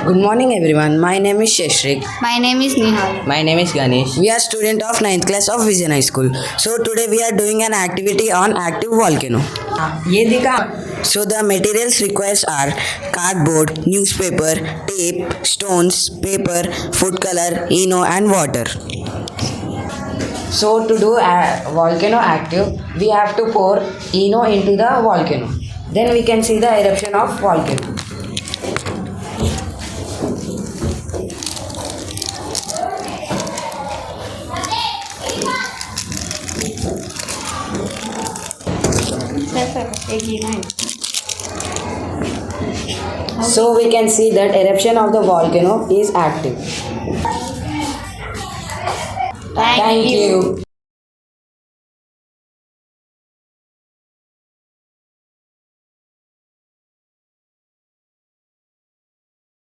Good morning everyone. My name is Shashrik. My name is Nihal. My name is Ganesh. We are student of ninth class of Vision High School. So today we are doing an activity on active volcano. ये दिखा So the materials required are cardboard, newspaper, tape, stones, paper, food color, Eno and water. So to do a volcano active, we have to pour Eno into the volcano. Then we can see the eruption of volcano. So we can see that eruption of the volcano is active. Thank you.